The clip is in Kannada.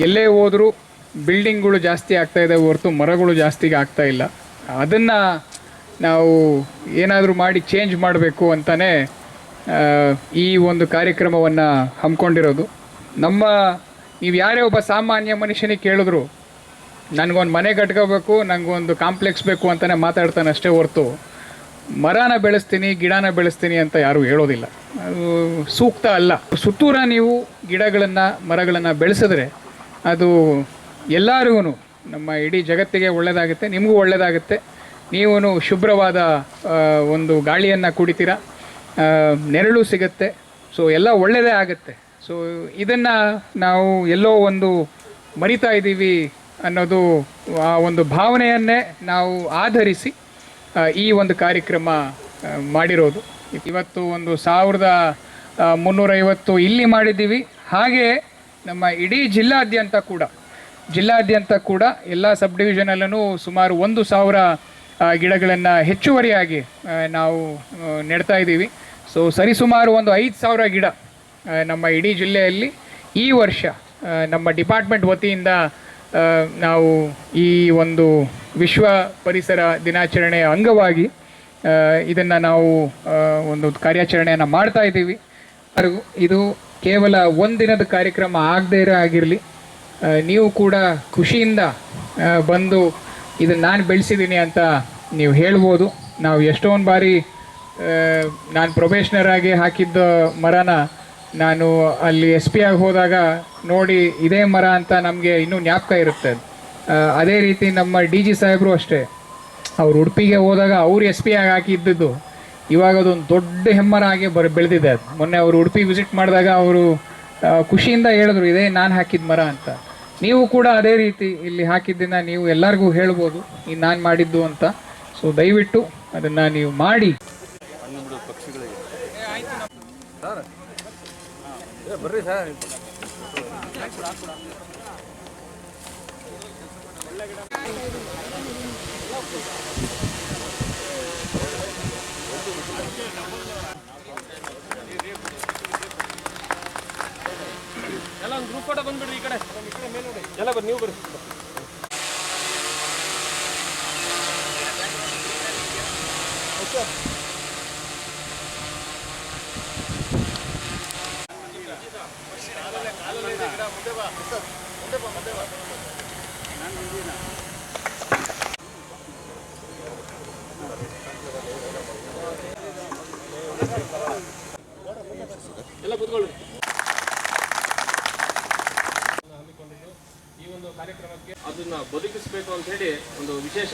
ಎಲ್ಲೇ ಹೋದರೂ ಬಿಲ್ಡಿಂಗ್ಗಳು ಜಾಸ್ತಿ ಆಗ್ತಾ ಇದೆ ಹೊರತು ಮರಗಳು ಜಾಸ್ತಿಗೆ ಆಗ್ತಾ ಇಲ್ಲ. ಅದನ್ನು ನಾವು ಏನಾದರೂ ಮಾಡಿ ಚೇಂಜ್ ಮಾಡಬೇಕು ಅಂತಲೇ ಈ ಒಂದು ಕಾರ್ಯಕ್ರಮವನ್ನು ಹಮ್ಮಿಕೊಂಡಿರೋದು. ನೀವು ಯಾರೇ ಒಬ್ಬ ಸಾಮಾನ್ಯ ಮನುಷ್ಯನಿಗೆ ಕೇಳಿದ್ರು ನನಗೊಂದು ಮನೆ ಕಟ್ಕೋಬೇಕು, ನನಗೊಂದು ಕಾಂಪ್ಲೆಕ್ಸ್ ಬೇಕು ಅಂತಲೇ ಮಾತಾಡ್ತಾನೆ ಅಷ್ಟೇ ಹೊರತು ಮರನ ಬೆಳೆಸ್ತೀನಿ, ಗಿಡನ ಬೆಳೆಸ್ತೀನಿ ಅಂತ ಯಾರೂ ಹೇಳೋದಿಲ್ಲ. ಅದು ಸೂಕ್ತ ಅಲ್ಲ. ಸುತ್ತೂರ ನೀವು ಗಿಡಗಳನ್ನು, ಮರಗಳನ್ನು ಬೆಳೆಸಿದ್ರೆ ಅದು ಎಲ್ಲರಿಗೂ, ನಮ್ಮ ಇಡೀ ಜಗತ್ತಿಗೆ ಒಳ್ಳೆಯದಾಗುತ್ತೆ, ನಿಮಗೂ ಒಳ್ಳೆಯದಾಗುತ್ತೆ. ನೀವು ಶುಭ್ರವಾದ ಒಂದು ಗಾಳಿಯನ್ನು ಕುಡಿತೀರ, ನೆರಳು ಸಿಗುತ್ತೆ. ಸೊ ಎಲ್ಲ ಒಳ್ಳೆಯದೇ ಆಗುತ್ತೆ. ಸೊ ಇದನ್ನು ನಾವು ಎಲ್ಲೋ ಒಂದು ಮರಿತಾ ಇದ್ದೀವಿ ಅನ್ನೋದು, ಆ ಒಂದು ಭಾವನೆಯನ್ನೇ ನಾವು ಆಧರಿಸಿ ಈ ಒಂದು ಕಾರ್ಯಕ್ರಮ ಮಾಡಿರೋದು. ಇವತ್ತು ಒಂದು 1350 ಇಲ್ಲಿ ಮಾಡಿದ್ದೀವಿ. ಹಾಗೆ ನಮ್ಮ ಇಡೀ ಜಿಲ್ಲಾದ್ಯಂತ ಕೂಡ ಎಲ್ಲ ಸಬ್ ಡಿವಿಷನಲ್ಲೂ ಸುಮಾರು 1000 ಗಿಡಗಳನ್ನು ಹೆಚ್ಚುವರಿಯಾಗಿ ನಾವು ನೆಡ್ತಾ ಇದ್ದೀವಿ. ಸೊ ಸರಿಸುಮಾರು ಒಂದು 5000 ಗಿಡ ನಮ್ಮ ಇಡೀ ಜಿಲ್ಲೆಯಲ್ಲಿ ಈ ವರ್ಷ ನಮ್ಮ ಡಿಪಾರ್ಟ್ಮೆಂಟ್ ವತಿಯಿಂದ ನಾವು ಈ ಒಂದು ವಿಶ್ವ ಪರಿಸರ ದಿನಾಚರಣೆಯ ಅಂಗವಾಗಿ ಇದನ್ನು ನಾವು ಒಂದು ಕಾರ್ಯಾಚರಣೆಯನ್ನು ಮಾಡ್ತಾ ಇದ್ದೀವಿ. ಇದು ಕೇವಲ ಒಂದಿನದ ಕಾರ್ಯಕ್ರಮ ಆಗದೇ ಆಗಿರಲಿ, ನೀವು ಕೂಡ ಖುಷಿಯಿಂದ ಬಂದು ಇದನ್ನು ನಾನು ಬೆಳೆಸಿದ್ದೀನಿ ಅಂತ ನೀವು ಹೇಳ್ಬೋದು. ನಾವು ಎಷ್ಟೊಂದು ಬಾರಿ ನಾನು ಪ್ರೊಬೇಷನರ್ ಆಗಿ ಹಾಕಿದ್ದ ಮರನ ನಾನು ಅಲ್ಲಿ SP ಆಗಿ ಹೋದಾಗ ನೋಡಿ ಇದೇ ಮರ ಅಂತ ನಮಗೆ ಇನ್ನೂ ಜ್ಞಾಪಕ ಇರುತ್ತೆ. ಅದೇ ರೀತಿ ನಮ್ಮ DG ಸಾಹೇಬರು ಅಷ್ಟೇ, ಅವ್ರು ಉಡುಪಿಗೆ ಹೋದಾಗ ಅವ್ರು SP ಆಗಿ ಹಾಕಿದ್ದದ್ದು ಇವಾಗ ಅದೊಂದು ದೊಡ್ಡ ಹೆಮ್ಮರ ಆಗಿ ಬೆಳೆದಿದೆ. ಅದು ಮೊನ್ನೆ ಅವರು ಉಡುಪಿ ವಿಸಿಟ್ ಮಾಡಿದಾಗ ಅವರು ಖುಷಿಯಿಂದ ಹೇಳಿದ್ರು ಇದೇ ನಾನು ಹಾಕಿದ ಮರ ಅಂತ. ನೀವು ಕೂಡ ಅದೇ ರೀತಿ ಇಲ್ಲಿ ಹಾಕಿದ್ದನ್ನು ನೀವು ಎಲ್ಲರಿಗೂ ಹೇಳ್ಬೋದು ಇದು ನಾನು ಮಾಡಿದ್ದು ಅಂತ. ಸೊ ದಯವಿಟ್ಟು ಅದನ್ನು ನೀವು ಮಾಡಿ. ಬರ್ರಿ ಸರ್. ಎಲ್ಲ ಒಂದು ಗ್ರೂಪ್ ಫೋಟೋ ಬಂದ್ಬಿಡ್ರಿ. ಈ ಕಡೆ ಮೇಲೆ ನೋಡಿ, ಎಲ್ಲ ಬರ್ರಿ, ನೀವು ಬರ್ರಿ. ಎಲ್ಲ ಕೂತ್ಕೊಳ್ಳಿ. ಈ ಒಂದು ಕಾರ್ಯಕ್ರಮಕ್ಕೆ ಅದನ್ನ ಬದುಕಿಸಬೇಕು ಅಂತ ಹೇಳಿ ಒಂದು ವಿಶೇಷ